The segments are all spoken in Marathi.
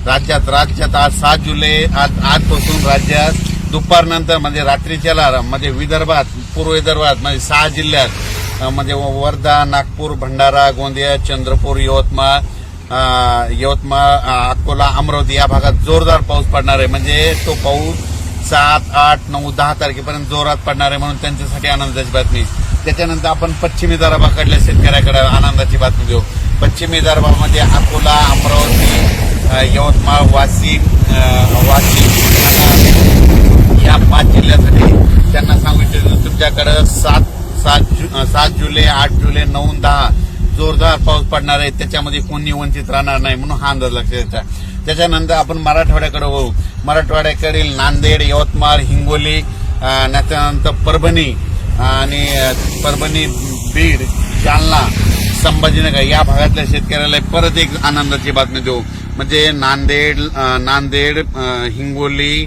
राज्यात आज 7 जुलै आजपासून राज्यात दुपारनंतर म्हणजे रात्रीच्याला म्हणजे विदर्भात पूर्व विदर्भात म्हणजे 6 जिल्ह्यात म्हणजे वर्धा, नागपूर, भंडारा, गोंदिया, चंद्रपूर, यवतमाळ, अकोला, अमरावती या भागात जोरदार पाऊस पडणार आहे. म्हणजे तो पाऊस 7, 8, 9, 10 तारखेपर्यंत जोरात पडणार आहे म्हणून त्यांच्यासाठी आनंदाची बातमी. त्याच्यानंतर आपण पश्चिमी विदर्भाकडल्या शेतकऱ्याकडे आनंदाची बातमी देऊ. पश्चिमी विदर्भामध्ये अकोला, अमरावती, यवतमाळ, वाशिम या 5 जिल्ह्यासाठी त्यांना सांगू इच्छितो तुमच्याकडे 7 जुलै, 8 जुलै, 9, 10 जोरदार पाऊस पडणार आहे. त्याच्यामध्ये कोणी वंचित राहणार नाही म्हणून हा अंदाज लक्षात येतो. त्याच्यानंतर आपण मराठवाड्याकडे वळू. मराठवाड्याकडील नांदेड, यवतमाळ, हिंगोली, त्याच्यानंतर परभणी, बीड, जालना, संभाजीनगर या भागातल्या शेतकऱ्याला परत एक आनंदाची बातमी देऊ. म्हणजे नांदेड, हिंगोली,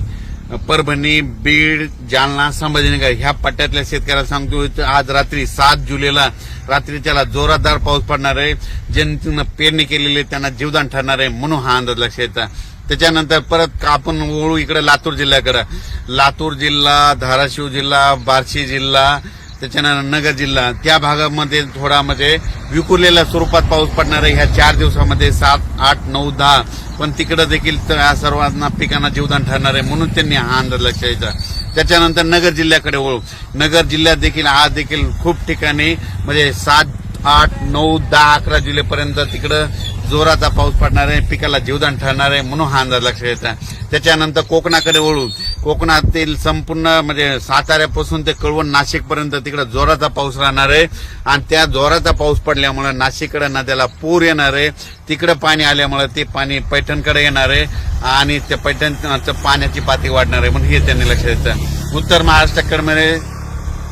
परभणी, बीड, जालना, संभाजीनगर ह्या पट्ट्यातल्या शेतकऱ्याला सांगतो आज रात्री 7 जुलैला रात्रीच्याला जोरदार पाऊस पडणार आहे. ज्यांनी पेरणी केलेली त्यांना जीवदान ठरणार आहे म्हणून हा अंदाज लक्षात येतात. त्याच्यानंतर परत आपण वळू इकडे लातूर जिल्ह्याकडे. लातूर जिल्हा, धाराशिव जिल्हा, बार्शी जिल्हा, त्याच्यानंतर नगर जिल्हा त्या भागामध्ये थोडा म्हणजे विखुरलेल्या स्वरूपात पाऊस पडणार आहे ह्या 4 दिवसामध्ये 7, 8, 9, 10. पण तिकडे देखील या सर्वांना पिकांना जीवदान ठरणार आहे म्हणून त्यांनी हा अंदाज लक्षात यायचा. त्याच्यानंतर नगर जिल्ह्याकडे वळू. नगर जिल्ह्यात देखील आज देखील खूप ठिकाणी म्हणजे 7, 8, 9, 10, 11 जुलैपर्यंत तिकडं जोराचा पाऊस पडणार आहे, पिकाला जीवदान ठरणार आहे म्हणून हा अंदाज लक्षात येतो. त्याच्यानंतर कोकणाकडे वळू. कोकणातील संपूर्ण म्हणजे साताऱ्यापासून ते कळवण, नाशिकपर्यंत तिकडे जोराचा पाऊस राहणार आहे आणि त्या जोराचा पाऊस पडल्यामुळे नाशिककडे नद्याला पूर येणार आहे. तिकडे पाणी आल्यामुळे ते पाणी पैठणकडे येणार आहे आणि त्या पैठणचं पाण्याची पातळी वाढणार आहे म्हणून हे त्यांनी लक्षात येतं. उत्तर महाराष्ट्राकडे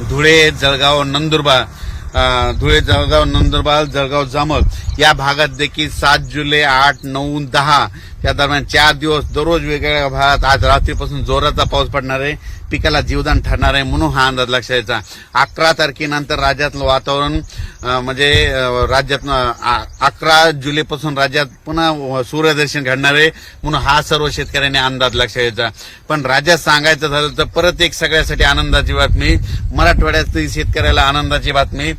धुळे, जळगाव, नंदुरबार, जळगाव, जामोद या भागात देखील 7 जुलै, 8, 9, 10 या दरम्यान 4 दिवस दररोज वेगवेगळ्या भागात आज रात्रीपासून जोराचा पाऊस पडणार आहे, पिकाला जीवदान ठरणार आहे म्हणून हा अंदाज लक्षात यायचा. 11 तारखेनंतर राज्यातलं वातावरण म्हणजे राज्यात 11 जुलैपासून राज्यात पुन्हा सूर्यदर्शन घडणार आहे म्हणून हा सर्व शेतकऱ्यांनी अंदाज लक्षात यायचा. पण राज्यात सांगायचं झालं तर परत एक सगळ्यासाठी आनंदाची बातमी, मराठवाड्यातील शेतकऱ्याला आनंदाची बातमी.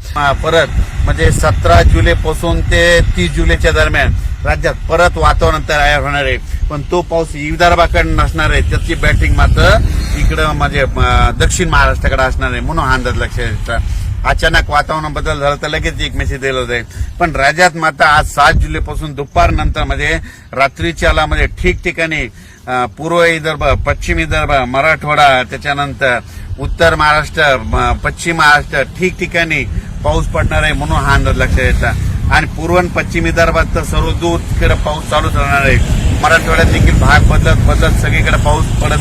परत म्हणजे 17 जुलैपासून ते 30 जुलैच्या दरम्यान राज्यात परत वातावरण तयार होणार आहे. पण तो पाऊस विदर्भाकडे नसणार आहे, त्याची बॅटिंग मात्र इकडं म्हणजे दक्षिण महाराष्ट्राकडे असणार आहे म्हणून हा अंदाज लक्षात यायचा. अचानक वातावरण बदल झालं तर लगेच एक मेसेज दिला जाईल. पण राज्यात मात्र आज 7 जुलैपासून दुपारनंतर म्हणजे रात्रीच्याला म्हणजे ठिकठिकाणी पूर्व विदर्भ, पश्चिम विदर्भ, मराठवाडा, त्याच्यानंतर उत्तर महाराष्ट्र, पश्चिम महाराष्ट्र ठिकठिकाणी पाऊस पडणार आहे म्हणून हा अंदाज लक्षात यायचा. आणि पूर्व आणि पश्चिम विदर्भात तर सर्व दूर तिकडे पाऊस चालूच राहणार आहे. मराठवाड्यात देखील भाग बदलत सगळीकडे पाऊस पडत